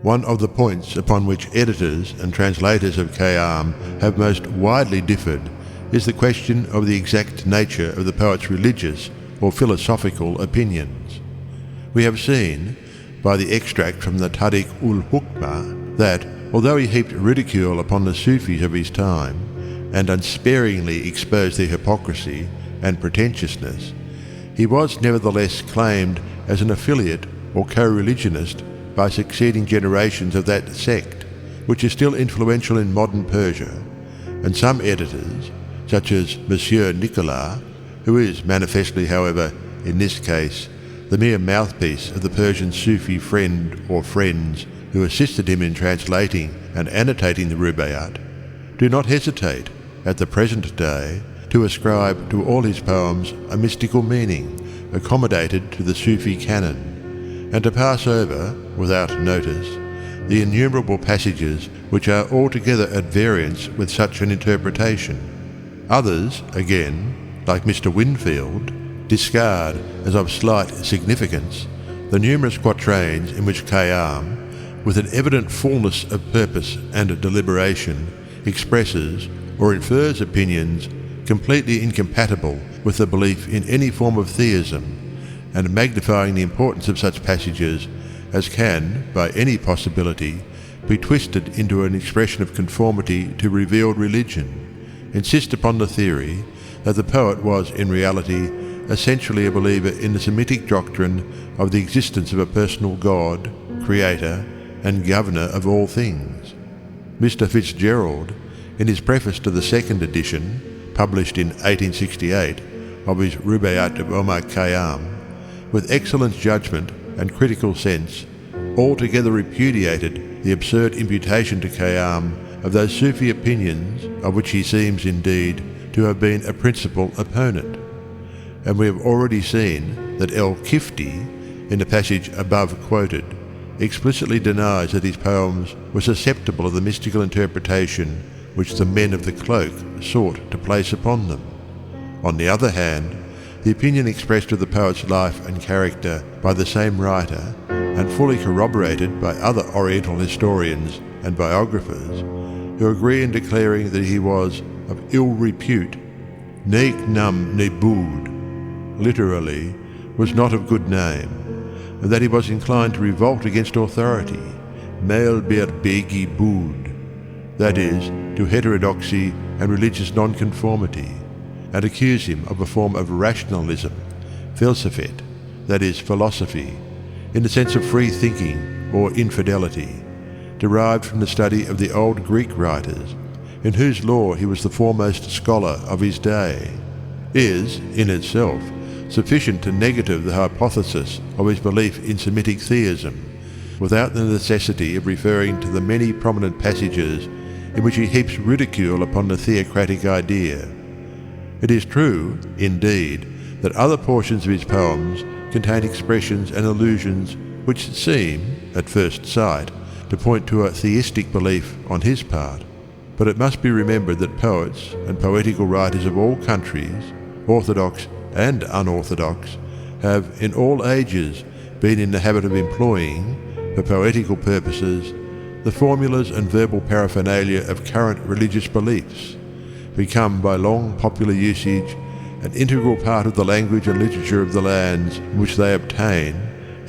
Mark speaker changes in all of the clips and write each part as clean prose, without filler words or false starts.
Speaker 1: One of the points upon which editors and translators of Khayyam have most widely differed is the question of the exact nature of the poet's religious or philosophical opinions. We have seen, by the extract from the Tariq-ul-Hukmah, that, although he heaped ridicule upon the Sufis of his time and unsparingly exposed their hypocrisy and pretentiousness, he was nevertheless claimed as an affiliate or co-religionist by succeeding generations of that sect, which is still influential in modern Persia, and some editors, such as Monsieur Nicolas, who is manifestly, however, in this case, the mere mouthpiece of the Persian Sufi friend or friends who assisted him in translating and annotating the Rubaiyat, do not hesitate, at the present day, to ascribe to all his poems a mystical meaning accommodated to the Sufi canon, and to pass over, without notice, the innumerable passages which are altogether at variance with such an interpretation. Others, again, like Mr. Winfield, discard, as of slight significance, the numerous quatrains in which Khayyam, with an evident fullness of purpose and deliberation, expresses or infers opinions completely incompatible with the belief in any form of theism, and magnifying the importance of such passages as can, by any possibility, be twisted into an expression of conformity to revealed religion, insist upon the theory that the poet was in reality essentially a believer in the Semitic doctrine of the existence of a personal God, creator, and governor of all things. Mr. Fitzgerald, in his preface to the second edition, published in 1868, of his Rubaiyat of Omar Khayyam, with excellent judgment and critical sense, altogether repudiated the absurd imputation to Khayyam of those Sufi opinions of which he seems indeed to have been a principal opponent. And we have already seen that El-Kifti, in the passage above quoted, explicitly denies that his poems were susceptible of the mystical interpretation which the men of the cloak sought to place upon them. On the other hand, the opinion expressed of the poet's life and character by the same writer, and fully corroborated by other Oriental historians and biographers, who agree in declaring that he was of ill repute, neik nam nebud, literally, was not of good name, and that he was inclined to revolt against authority, mel bir begi bud, that is, to heterodoxy and religious nonconformity, and accuse him of a form of rationalism, Felsefet, that is, philosophy, in the sense of free thinking or infidelity, derived from the study of the old Greek writers, in whose law he was the foremost scholar of his day, is, in itself, sufficient to negative the hypothesis of his belief in Semitic theism, without the necessity of referring to the many prominent passages in which he heaps ridicule upon the theocratic idea. It is true, indeed, that other portions of his poems contain expressions and allusions which seem, at first sight, to point to a theistic belief on his part, but it must be remembered that poets and poetical writers of all countries, orthodox and unorthodox, have in all ages been in the habit of employing, for poetical purposes, the formulas and verbal paraphernalia of current religious beliefs, become by long popular usage an integral part of the language and literature of the lands in which they obtain,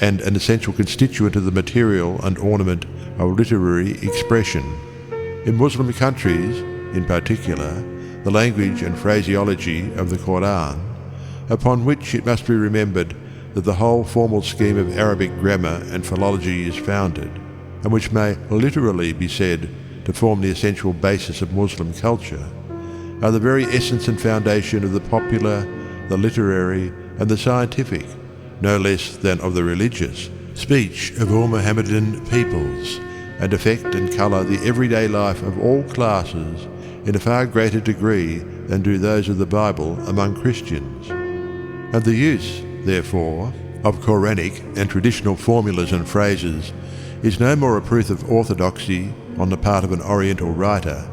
Speaker 1: and an essential constituent of the material and ornament of literary expression. In Muslim countries, in particular, the language and phraseology of the Quran, upon which it must be remembered that the whole formal scheme of Arabic grammar and philology is founded, and which may literally be said to form the essential basis of Muslim culture, are the very essence and foundation of the popular, the literary, and the scientific, no less than of the religious, speech of all Mohammedan peoples, and affect and colour the everyday life of all classes in a far greater degree than do those of the Bible among Christians. And the use, therefore, of Quranic and traditional formulas and phrases is no more a proof of orthodoxy on the part of an Oriental writer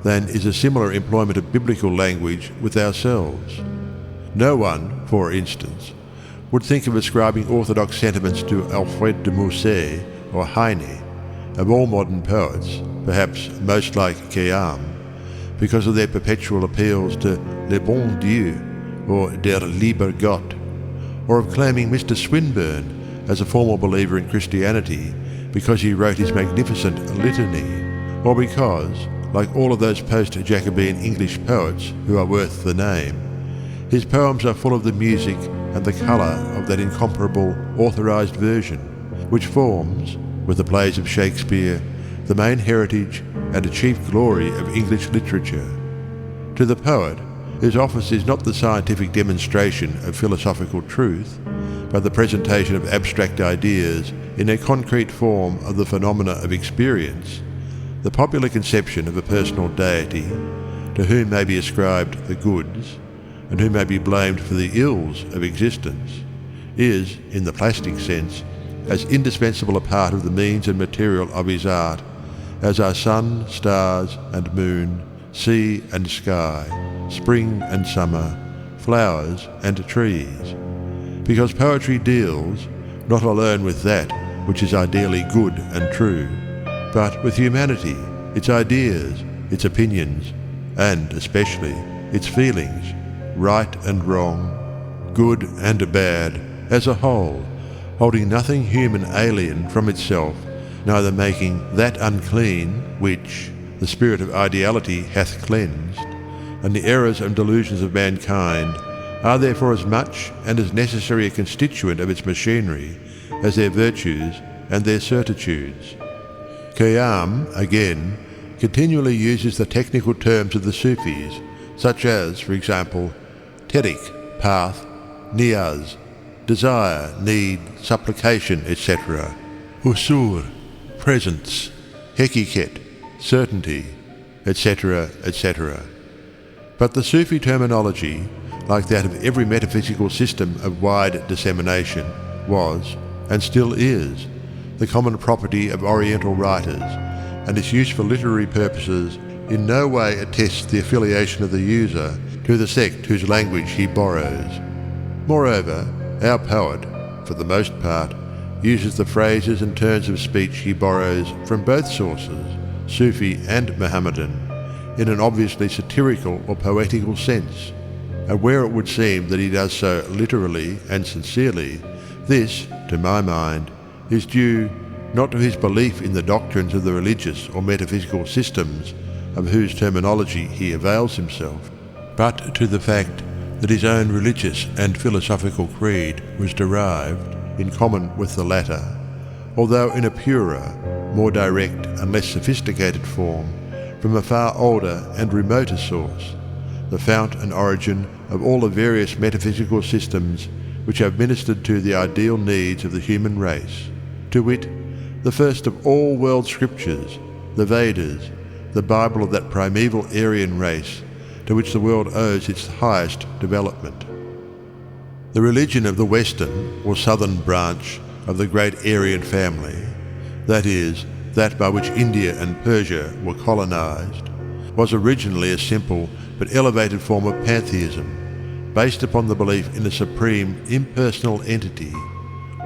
Speaker 1: than is a similar employment of biblical language with ourselves. No one, for instance, would think of ascribing orthodox sentiments to Alfred de Musset or Heine, of all modern poets, perhaps most like Khayyam, because of their perpetual appeals to Le Bon Dieu or Der Lieber Gott, or of claiming Mr. Swinburne as a formal believer in Christianity because he wrote his magnificent litany, or because, like all of those post-Jacobean English poets who are worth the name, his poems are full of the music and the colour of that incomparable authorised version, which forms, with the plays of Shakespeare, the main heritage and chief glory of English literature. To the poet, his office is not the scientific demonstration of philosophical truth, but the presentation of abstract ideas in a concrete form of the phenomena of experience. The popular conception of a personal deity, to whom may be ascribed the goods, and who may be blamed for the ills of existence, is, in the plastic sense, as indispensable a part of the means and material of his art as are sun, stars and moon, sea and sky, spring and summer, flowers and trees. Because poetry deals not alone with that which is ideally good and true, but with humanity, its ideas, its opinions, and especially its feelings, right and wrong, good and bad, as a whole, holding nothing human alien from itself, neither making that unclean which the spirit of ideality hath cleansed, and the errors and delusions of mankind are therefore as much and as necessary a constituent of its machinery as their virtues and their certitudes. Khayyam, again, continually uses the technical terms of the Sufis, such as, for example, tariq, path, niyaz, desire, need, supplication, etc., husur, presence, haqiqat, certainty, etc., etc. But the Sufi terminology, like that of every metaphysical system of wide dissemination, was, and still is, the common property of Oriental writers, and its use for literary purposes in no way attests the affiliation of the user to the sect whose language he borrows. Moreover, our poet, for the most part, uses the phrases and turns of speech he borrows from both sources, Sufi and Mohammedan, in an obviously satirical or poetical sense, and where it would seem that he does so literally and sincerely, this, to my mind, is due not to his belief in the doctrines of the religious or metaphysical systems of whose terminology he avails himself, but to the fact that his own religious and philosophical creed was derived, in common with the latter, although in a purer, more direct and less sophisticated form, from a far older and remoter source, the fount and origin of all the various metaphysical systems which have ministered to the ideal needs of the human race, to wit, the first of all world scriptures, the Vedas, the Bible of that primeval Aryan race to which the world owes its highest development. The religion of the western or southern branch of the great Aryan family, that is, that by which India and Persia were colonized, was originally a simple but elevated form of pantheism, based upon the belief in a supreme impersonal entity,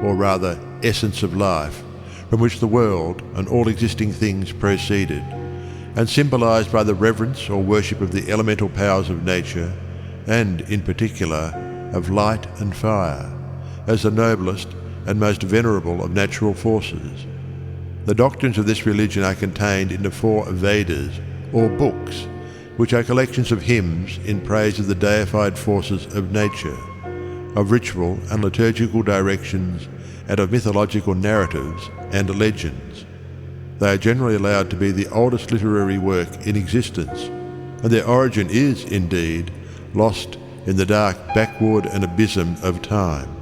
Speaker 1: or rather essence of life, from which the world and all existing things proceeded, and symbolized by the reverence or worship of the elemental powers of nature, and, in particular, of light and fire, as the noblest and most venerable of natural forces. The doctrines of this religion are contained in the 4 Vedas, or books, which are collections of hymns in praise of the deified forces of nature, of ritual and liturgical directions, and of mythological narratives and legends. They are generally allowed to be the oldest literary work in existence, and their origin is, indeed, lost in the dark backward and abysm of time,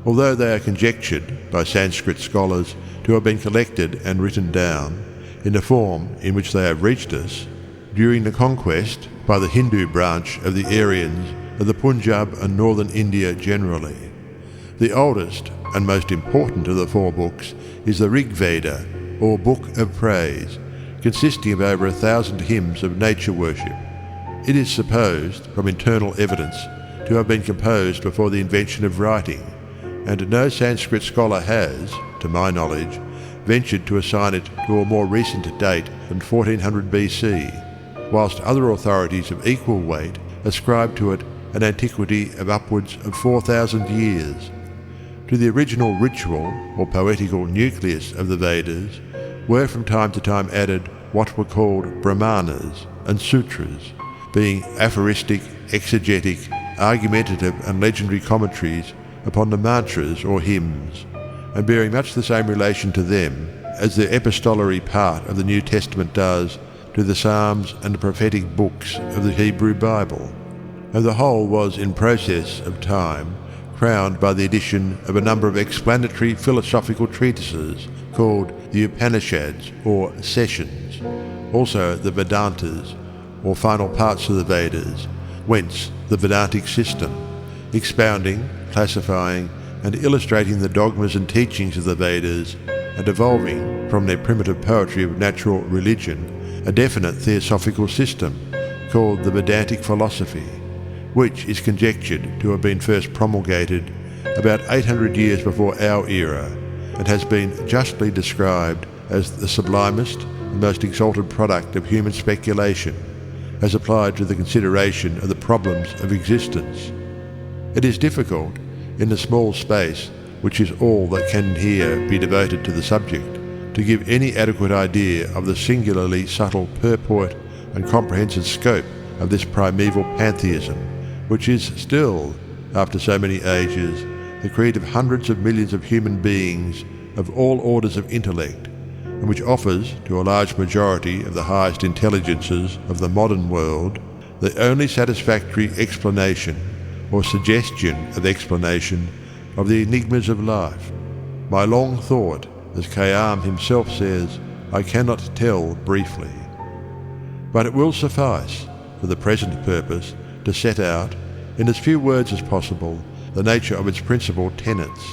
Speaker 1: although they are conjectured by Sanskrit scholars to have been collected and written down, in the form in which they have reached us, during the conquest by the Hindu branch of the Aryans of the Punjab and northern India generally. The oldest and most important of the 4 books is the Rig Veda, or Book of Praise, consisting of over 1,000 hymns of nature worship. It is supposed, from internal evidence, to have been composed before the invention of writing, and no Sanskrit scholar has, to my knowledge, ventured to assign it to a more recent date than 1400 BC, whilst other authorities of equal weight ascribed to it an antiquity of upwards of 4,000 years. To the original ritual or poetical nucleus of the Vedas were from time to time added what were called Brahmanas and Sutras, being aphoristic, exegetic, argumentative and legendary commentaries upon the mantras or hymns, and bearing much the same relation to them as the epistolary part of the New Testament does to the Psalms and the prophetic books of the Hebrew Bible. And the whole was in process of time crowned by the addition of a number of explanatory philosophical treatises called the Upanishads or Sessions, also the Vedantas or final parts of the Vedas, whence the Vedantic system, expounding, classifying and illustrating the dogmas and teachings of the Vedas and evolving from their primitive poetry of natural religion a definite theosophical system called the Vedantic philosophy, which is conjectured to have been first promulgated about 800 years before our era and has been justly described as the sublimest and most exalted product of human speculation as applied to the consideration of the problems of existence. It is difficult, in the small space which is all that can here be devoted to the subject, to give any adequate idea of the singularly subtle purport and comprehensive scope of this primeval pantheism, which is still, after so many ages, the creed of hundreds of millions of human beings of all orders of intellect, and which offers to a large majority of the highest intelligences of the modern world the only satisfactory explanation or suggestion of explanation of the enigmas of life. My long thought, as Khayyam himself says, I cannot tell briefly. But it will suffice, for the present purpose, to set out, in as few words as possible, the nature of its principal tenets,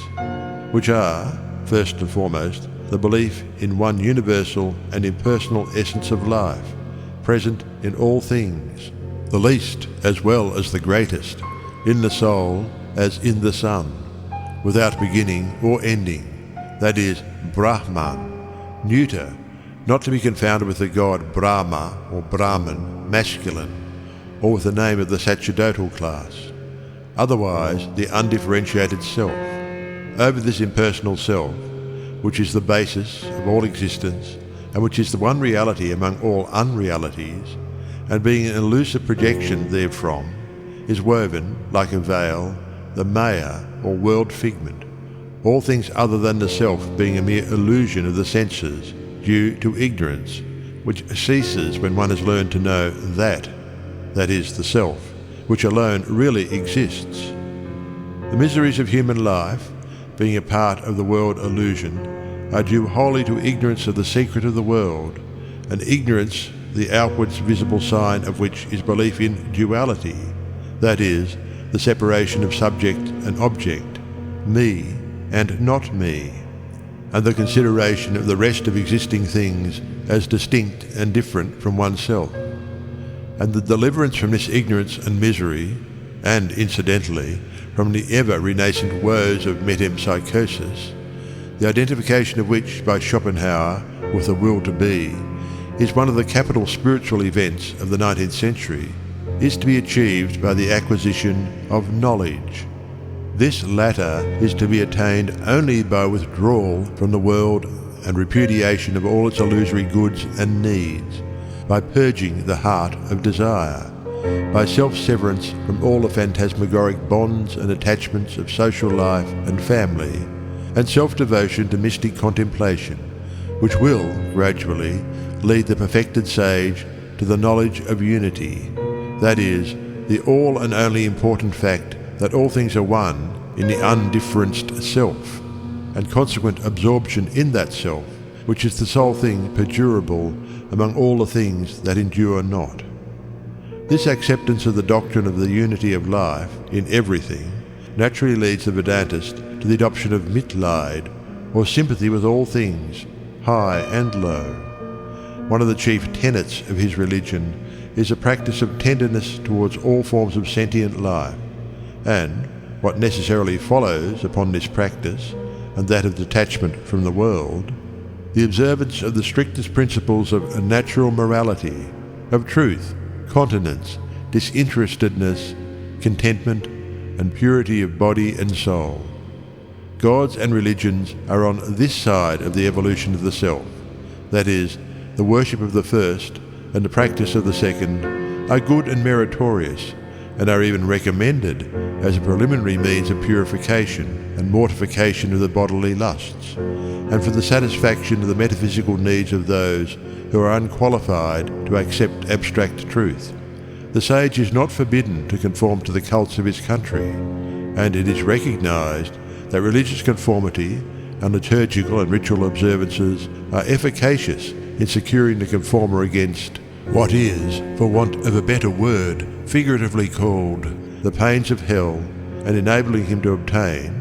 Speaker 1: which are, first and foremost, the belief in one universal and impersonal essence of life, present in all things, the least as well as the greatest, in the soul as in the sun, without beginning or ending, that is, Brahman, neuter, not to be confounded with the god Brahma or Brahman, masculine, or with the name of the sacerdotal class, otherwise the undifferentiated self. Over this impersonal self, which is the basis of all existence, and which is the one reality among all unrealities, and being an elusive projection therefrom, is woven, like a veil, the Maya or world figment, all things other than the self being a mere illusion of the senses, due to ignorance, which ceases when one has learned to know that is, the self, which alone really exists. The miseries of human life, being a part of the world illusion, are due wholly to ignorance of the secret of the world, and ignorance, the outwards visible sign of which is belief in duality, that is, the separation of subject and object, me and not me, and the consideration of the rest of existing things as distinct and different from oneself. And the deliverance from this ignorance and misery, and incidentally, from the ever-renascent woes of metempsychosis, the identification of which by Schopenhauer with the will to be is one of the capital spiritual events of the 19th century, is to be achieved by the acquisition of knowledge. This latter is to be attained only by withdrawal from the world and repudiation of all its illusory goods and needs, by purging the heart of desire, by self-severance from all the phantasmagoric bonds and attachments of social life and family, and self-devotion to mystic contemplation, which will, gradually, lead the perfected sage to the knowledge of unity, that is, the all and only important fact that all things are one in the undifferenced self, and consequent absorption in that self, which is the sole thing perdurable among all the things that endure not. This acceptance of the doctrine of the unity of life in everything naturally leads the Vedantist to the adoption of Mitleid, or sympathy with all things, high and low. One of the chief tenets of his religion is a practice of tenderness towards all forms of sentient life, and what necessarily follows upon this practice, and that of detachment from the world, the observance of the strictest principles of natural morality, of truth, continence, disinterestedness, contentment, and purity of body and soul. Gods and religions are on this side of the evolution of the self, that is, the worship of the first and the practice of the second are good and meritorious, and are even recommended as a preliminary means of purification and mortification of the bodily lusts, and for the satisfaction of the metaphysical needs of those who are unqualified to accept abstract truth. The sage is not forbidden to conform to the cults of his country, and it is recognized that religious conformity and liturgical and ritual observances are efficacious in securing the conformer against what is, for want of a better word, figuratively called the pains of hell, and enabling him to obtain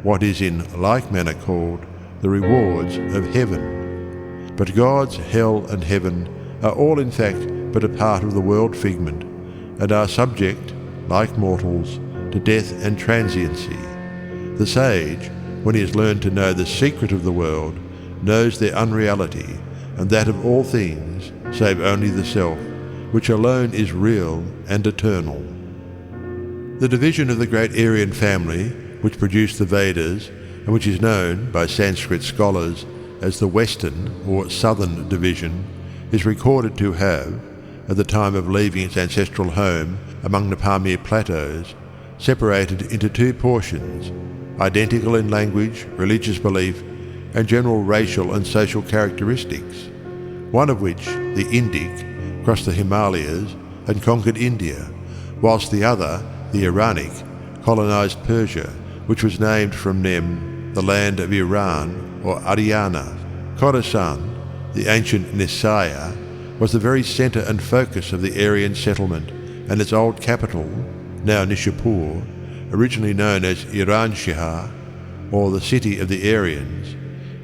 Speaker 1: what is in like manner called the rewards of heaven. But God's hell and heaven are all in fact but a part of the world figment, and are subject, like mortals, to death and transiency. The sage, when he has learned to know the secret of the world, knows their unreality, and that of all things, save only the self, which alone is real and eternal. The division of the great Aryan family, which produced the Vedas, and which is known by Sanskrit scholars as the Western or Southern division, is recorded to have, at the time of leaving its ancestral home among the Pamir plateaus, separated into two portions, identical in language, religious belief, and general racial and social characteristics, one of which, the Indic, crossed the Himalayas and conquered India, whilst the other, the Iranic, colonized Persia, which was named from them the land of Iran or Ariana. Khorasan, the ancient Nishapour, was the very centre and focus of the Aryan settlement, and its old capital, now Nishapour, originally known as Iran Shihar, or the city of the Aryans,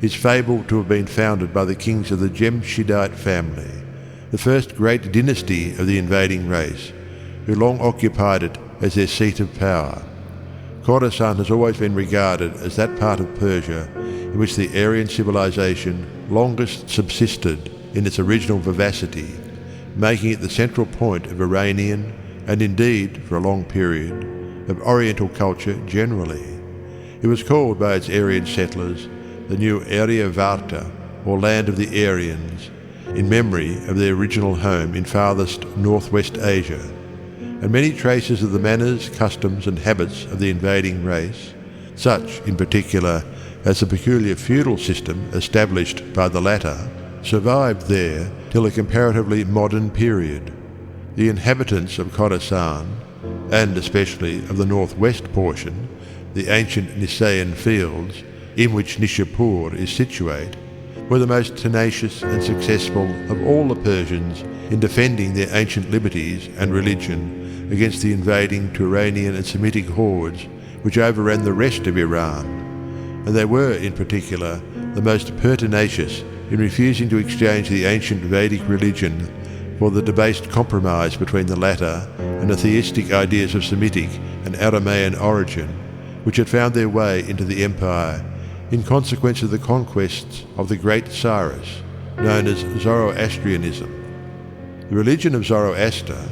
Speaker 1: is fabled to have been founded by the kings of the Jemshidite family, the first great dynasty of the invading race, who long occupied it as their seat of power. Khorasan has always been regarded as that part of Persia in which the Aryan civilization longest subsisted in its original vivacity, making it the central point of Iranian, and indeed, for a long period, of Oriental culture generally. It was called by its Aryan settlers the New Aryavarta, or Land of the Aryans, in memory of their original home in farthest northwest Asia, and many traces of the manners, customs and habits of the invading race, such in particular as the peculiar feudal system established by the latter, survived there till a comparatively modern period. The inhabitants of Khorasan, and especially of the northwest portion, the ancient Nisaean fields, in which Nishapour is situate, were the most tenacious and successful of all the Persians in defending their ancient liberties and religion against the invading Turanian and Semitic hordes which overran the rest of Iran, and they were, in particular, the most pertinacious in refusing to exchange the ancient Vedic religion for the debased compromise between the latter and the theistic ideas of Semitic and Aramaean origin, which had found their way into the empire in consequence of the conquests of the great Cyrus, known as Zoroastrianism. The religion of Zoroaster,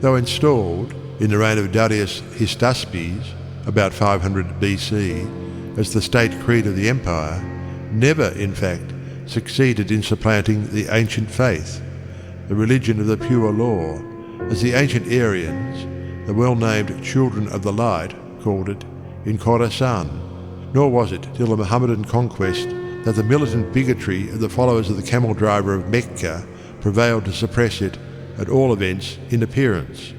Speaker 1: though installed in the reign of Darius Hystaspes about 500 BC as the state creed of the empire, never, in fact, succeeded in supplanting the ancient faith, the religion of the pure law, as the ancient Aryans, the well-named Children of the Light, called it in Khorasan. Nor was it till the Mohammedan conquest that the militant bigotry of the followers of the camel driver of Mecca prevailed to suppress it, at all events in appearance.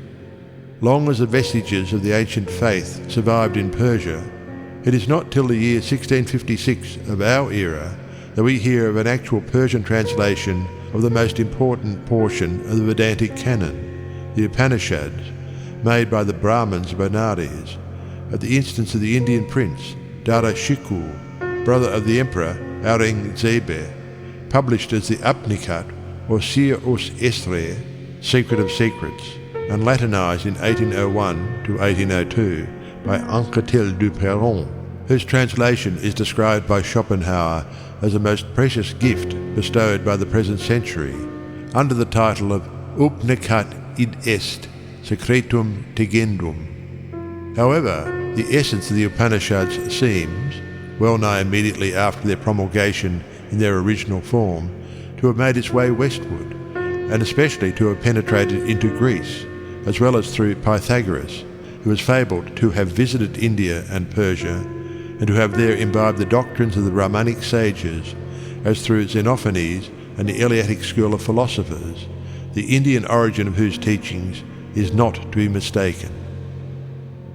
Speaker 1: Long as the vestiges of the ancient faith survived in Persia, it is not till the year 1656 of our era that we hear of an actual Persian translation of the most important portion of the Vedantic canon, the Upanishads, made by the Brahmins of Benares, at the instance of the Indian prince Dara Shikoor, brother of the emperor Aurangzeb, published as the Upnikat or Sir us Esre, Secret of Secrets, and Latinized in 1801 to 1802 by Anquetil du Perron. whose translation is described by Schopenhauer as a most precious gift bestowed by the present century, under the title of Upnecat id est, secretum tegendum. However, the essence of the Upanishads seems, well nigh immediately after their promulgation in their original form, to have made its way westward, and especially to have penetrated into Greece, as well as through Pythagoras, who is fabled to have visited India and Persia, and to have there imbibed the doctrines of the Brahmanic sages, as through Xenophanes and the Eleatic school of philosophers, the Indian origin of whose teachings is not to be mistaken.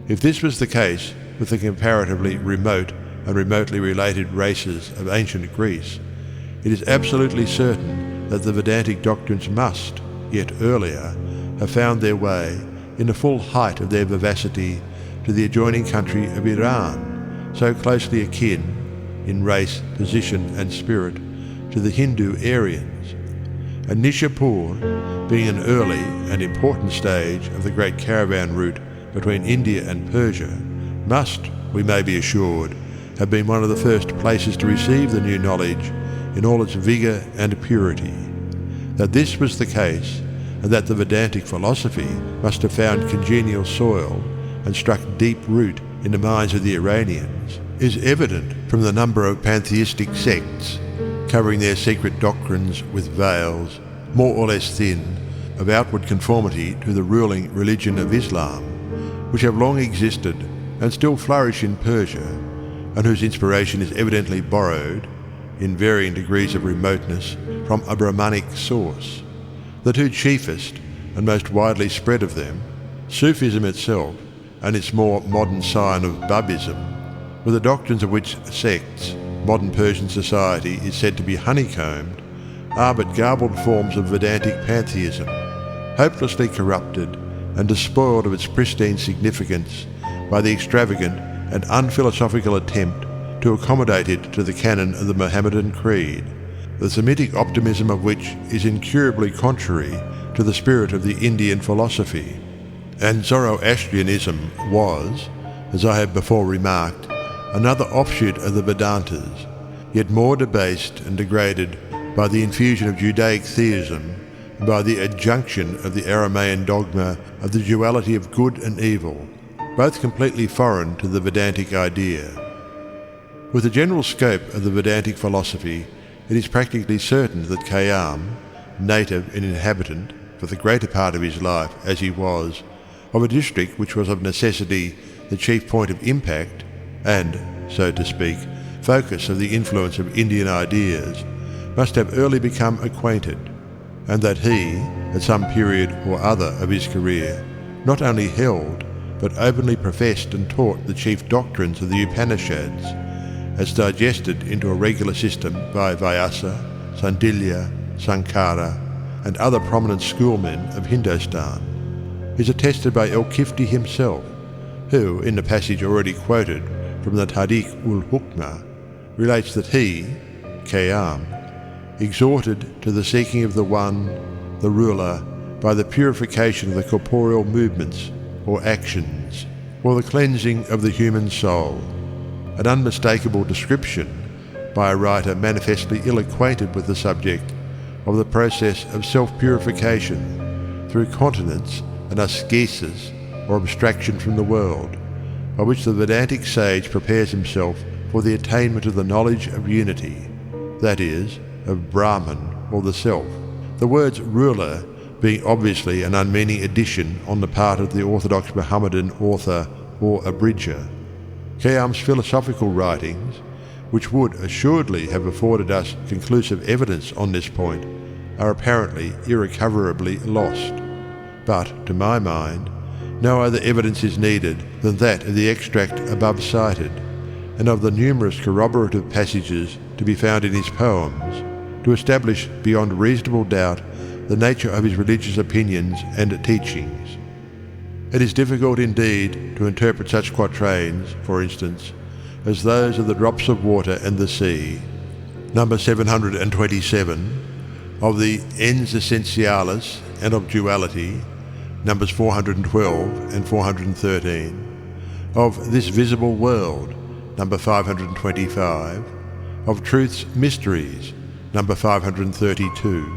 Speaker 1: If this was the case with the comparatively remote and remotely related races of ancient Greece, it is absolutely certain that the Vedantic doctrines must, yet earlier, have found their way, in the full height of their vivacity, to the adjoining country of Iran, so closely akin, in race, position and spirit, to the Hindu Aryans. And Nishapour, being an early and important stage of the great caravan route between India and Persia, must, we may be assured, have been one of the first places to receive the new knowledge in all its vigour and purity. That this was the case, and that the Vedantic philosophy must have found congenial soil and struck deep root in the minds of the Iranians, is evident from the number of pantheistic sects, covering their secret doctrines with veils, more or less thin, of outward conformity to the ruling religion of Islam, which have long existed and still flourish in Persia, and whose inspiration is evidently borrowed, in varying degrees of remoteness, from a Brahmanic source. The two chiefest and most widely spread of them, Sufism itself and its more modern scion of Babism, with the doctrines of which sects modern Persian society is said to be honeycombed, are but garbled forms of Vedantic pantheism, hopelessly corrupted and despoiled of its pristine significance by the extravagant and unphilosophical attempt to accommodate it to the canon of the Mohammedan creed, the Semitic optimism of which is incurably contrary to the spirit of the Indian philosophy. And Zoroastrianism was, as I have before remarked, another offshoot of the Vedantas, yet more debased and degraded by the infusion of Judaic theism and by the adjunction of the Aramaean dogma of the duality of good and evil, both completely foreign to the Vedantic idea. With the general scope of the Vedantic philosophy, it is practically certain that Khayyam, native and inhabitant, for the greater part of his life as he was, of a district which was of necessity the chief point of impact and, so to speak, focus of the influence of Indian ideas, must have early become acquainted, and that he, at some period or other of his career, not only held, but openly professed and taught the chief doctrines of the Upanishads, as digested into a regular system by Vyasa, Sandilya, Sankara, and other prominent schoolmen of Hindostan, is attested by El-Kifti himself, who, in the passage already quoted from the Tariq-ul-Hukma, relates that he, Khayyam, exhorted to the seeking of the One, the Ruler, by the purification of the corporeal movements or actions, or the cleansing of the human soul, an unmistakable description, by a writer manifestly ill-acquainted with the subject, of the process of self-purification through continence and ascesis, or abstraction from the world, by which the Vedantic sage prepares himself for the attainment of the knowledge of unity, that is, of Brahman, or the Self. The words ruler being obviously an unmeaning addition on the part of the orthodox Mohammedan author or abridger. Khayyam's philosophical writings, which would assuredly have afforded us conclusive evidence on this point, are apparently irrecoverably lost. But, to my mind, no other evidence is needed than that of the extract above cited, and of the numerous corroborative passages to be found in his poems, to establish beyond reasonable doubt the nature of his religious opinions and teachings. It is difficult indeed to interpret such quatrains, for instance, as those of the drops of water and the sea, number 727, of the ens essentialis and of duality, numbers 412 and 413, of this visible world, number 525, of Truth's Mysteries, number 532,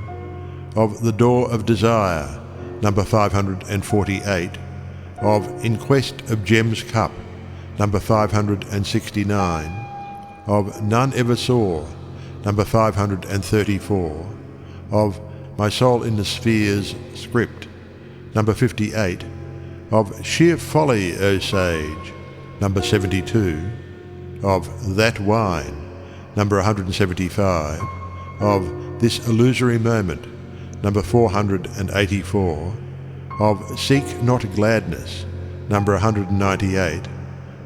Speaker 1: of The Door of Desire, number 548, of In Quest of Gem's Cup, number 569, of None Ever Saw, number 534, of My Soul in the Spheres script, number 58, of Sheer Folly, O Sage, number 72, of That Wine, number 175, of This Illusory Moment, number 484, of Seek Not Gladness, number 198,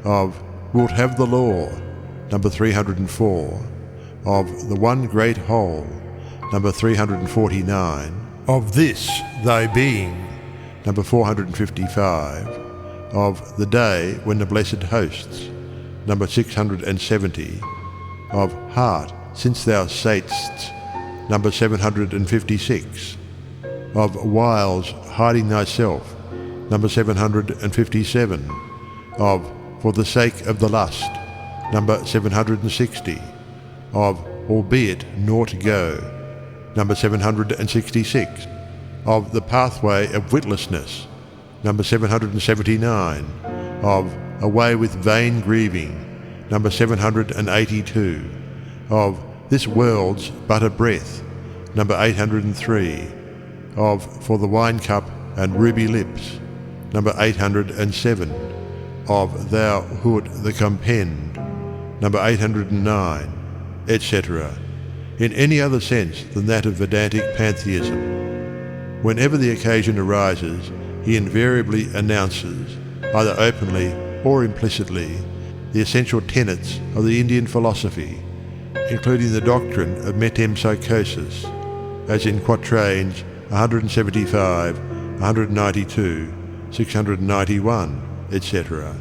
Speaker 1: of Wilt Have the Law, number 304, of The One Great Whole, number 349, of This Thy Being, number 455, of The Day When the Blessed Hosts, number 670, of Heart Since Thou Satest, number 756, of Wiles Hiding Thyself, number 757, of For the Sake of the Lust, number 760, of Albeit Naught Go, number 766, of The Pathway of Witlessness, number 779, of Away with Vain Grieving, number 782, of This World's But a Breath, number 803, of For the Wine Cup and Ruby Lips, number 807, of Thou Hood the Compend, number 809, etc., in any other sense than that of Vedantic pantheism. Whenever the occasion arises, he invariably announces, either openly or implicitly, the essential tenets of the Indian philosophy, including the doctrine of metempsychosis, as in Quatrains 175, 192, 691, etc.,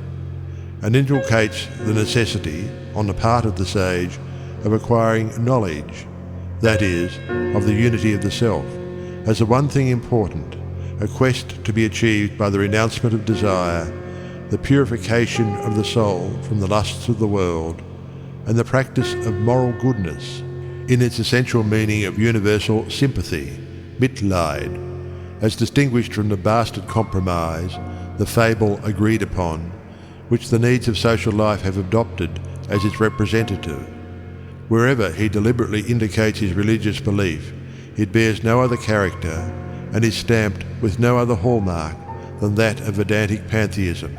Speaker 1: and inculcates the necessity, on the part of the sage, of acquiring knowledge, that is, of the unity of the self, as the one thing important, a quest to be achieved by the renouncement of desire, the purification of the soul from the lusts of the world, and the practice of moral goodness, in its essential meaning of universal sympathy, Mitleid, as distinguished from the bastard compromise, the fable agreed upon, which the needs of social life have adopted as its representative. Wherever he deliberately indicates his religious belief, it bears no other character and is stamped with no other hallmark than that of Vedantic pantheism.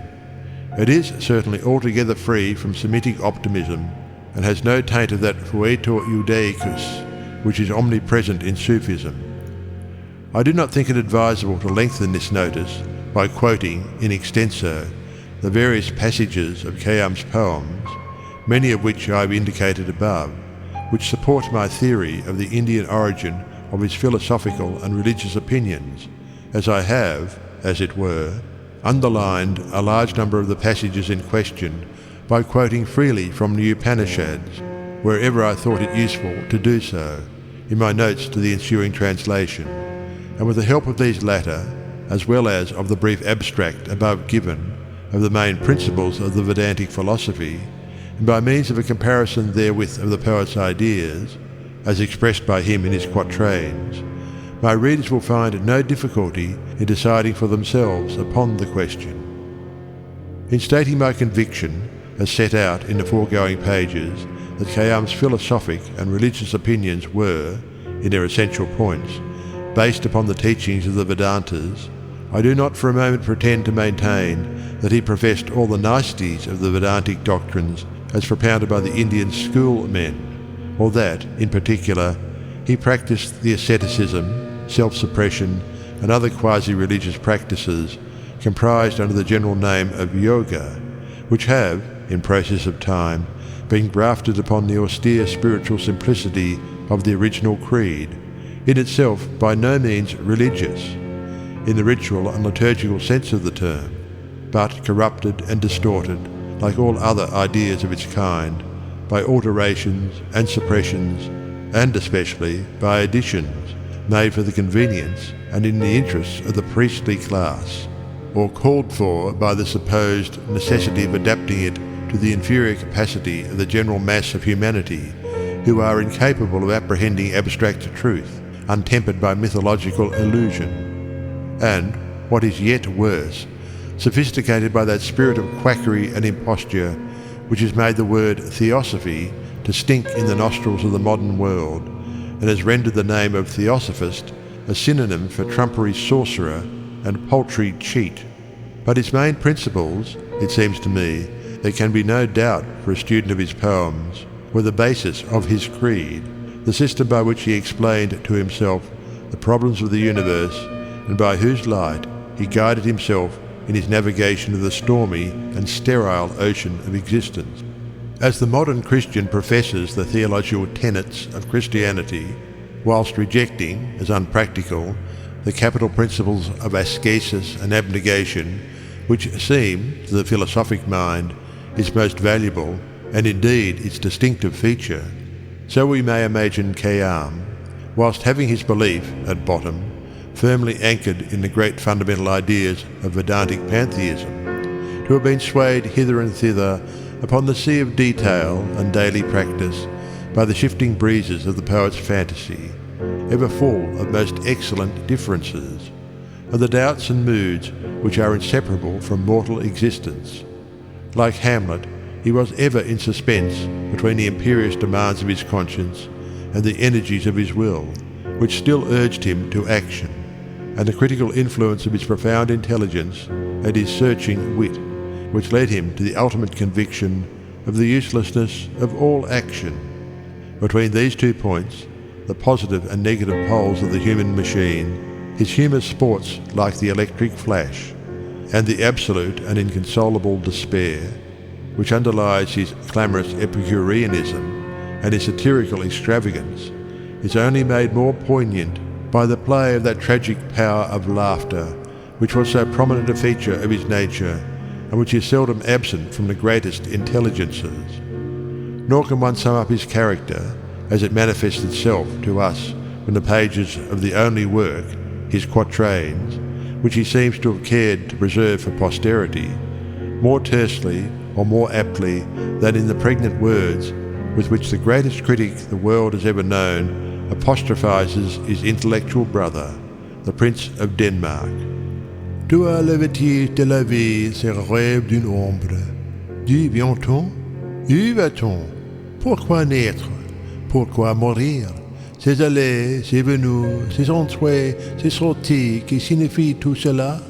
Speaker 1: It is certainly altogether free from Semitic optimism and has no taint of that Foetor Judaicus which is omnipresent in Sufism. I do not think it advisable to lengthen this notice by quoting in extenso the various passages of Khayyam's poems, many of which I have indicated above, which support my theory of the Indian origin of his philosophical and religious opinions, as I have, as it were, underlined a large number of the passages in question by quoting freely from the Upanishads, wherever I thought it useful to do so, in my notes to the ensuing translation, and with the help of these latter, as well as of the brief abstract above given of the main principles of the Vedantic philosophy, and by means of a comparison therewith of the poet's ideas, as expressed by him in his quatrains, my readers will find no difficulty in deciding for themselves upon the question. In stating my conviction, as set out in the foregoing pages, that Khayyam's philosophic and religious opinions were, in their essential points, based upon the teachings of the Vedantas, I do not for a moment pretend to maintain that he professed all the niceties of the Vedantic doctrines as propounded by the Indian school men, or that, in particular, he practiced the asceticism, self-suppression, and other quasi-religious practices comprised under the general name of yoga, which have, in process of time, been grafted upon the austere spiritual simplicity of the original creed, in itself by no means religious, in the ritual and liturgical sense of the term, but corrupted and distorted, like all other ideas of its kind, by alterations and suppressions, and especially by additions made for the convenience and in the interests of the priestly class, or called for by the supposed necessity of adapting it to the inferior capacity of the general mass of humanity, who are incapable of apprehending abstract truth, untempered by mythological illusion. And, what is yet worse, sophisticated by that spirit of quackery and imposture which has made the word theosophy to stink in the nostrils of the modern world, and has rendered the name of theosophist a synonym for trumpery sorcerer and paltry cheat. But its main principles, it seems to me, there can be no doubt for a student of his poems, were the basis of his creed, the system by which he explained to himself the problems of the universe, and by whose light he guided himself in his navigation of the stormy and sterile ocean of existence. As the modern Christian professes the theological tenets of Christianity, whilst rejecting, as unpractical, the capital principles of ascesis and abnegation, which seem, to the philosophic mind, its most valuable, and indeed its distinctive feature, so we may imagine Khayyam, whilst having his belief, at bottom, firmly anchored in the great fundamental ideas of Vedantic pantheism, to have been swayed hither and thither upon the sea of detail and daily practice by the shifting breezes of the poet's fantasy, ever full of most excellent differences, and the doubts and moods which are inseparable from mortal existence. Like Hamlet, he was ever in suspense between the imperious demands of his conscience and the energies of his will, which still urged him to action, and the critical influence of his profound intelligence and his searching wit, which led him to the ultimate conviction of the uselessness of all action. Between these 2 points, the positive and negative poles of the human machine, his humour sports like the electric flash, and the absolute and inconsolable despair, which underlies his clamorous Epicureanism and his satirical extravagance, is only made more poignant by the play of that tragic power of laughter, which was so prominent a feature of his nature, and which is seldom absent from the greatest intelligences. Nor can one sum up his character, as it manifests itself to us from the pages of the only work, his Quatrains, which he seems to have cared to preserve for posterity, more tersely or more aptly than in the pregnant words with which the greatest critic the world has ever known apostrophises his intellectual brother, the Prince of Denmark. Toi, le vêtis de la vie, c'est le rêve d'une ombre. D'où vient-on? Où va-t-on? Pourquoi naître? Pourquoi mourir? Ces allées, ces venues, ces entrées, ces sorties qui signifient tout cela?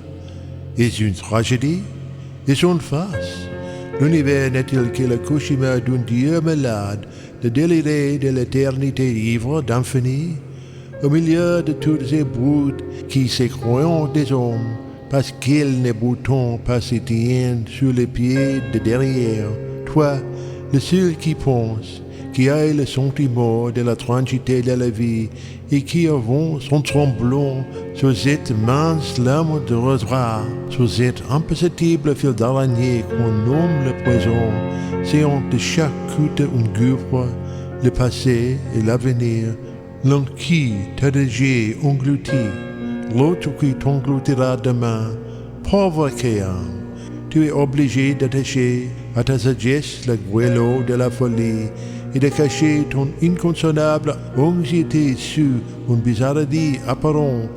Speaker 1: Est-ce une tragédie? Est-ce une farce? L'univers n'est-il que le cauchemar d'un Dieu malade, le déliré de l'éternité ivre d'infini? Au milieu de toutes ces brutes qui se croient des hommes, parce qu'ils ne boutons pas se tiennent sur les pieds de derrière, toi, le seul qui pense, qui a le sentiment de la tranquillité de la vie et qui avance son tremblant sur cette mince lame de rasoir, sur cet imperceptible fil d'araignée qu'on nomme le poison, séant de chaque goutte un gouffre, le passé et l'avenir, l'un qui t'a déjà englouti, l'autre qui t'engloutira demain. Pauvre Khayyam, tu es obligé d'attacher à ta sagesse le goëlo de la folie et de cacher ton inconsolable anxiété sous une bizarrerie apparente.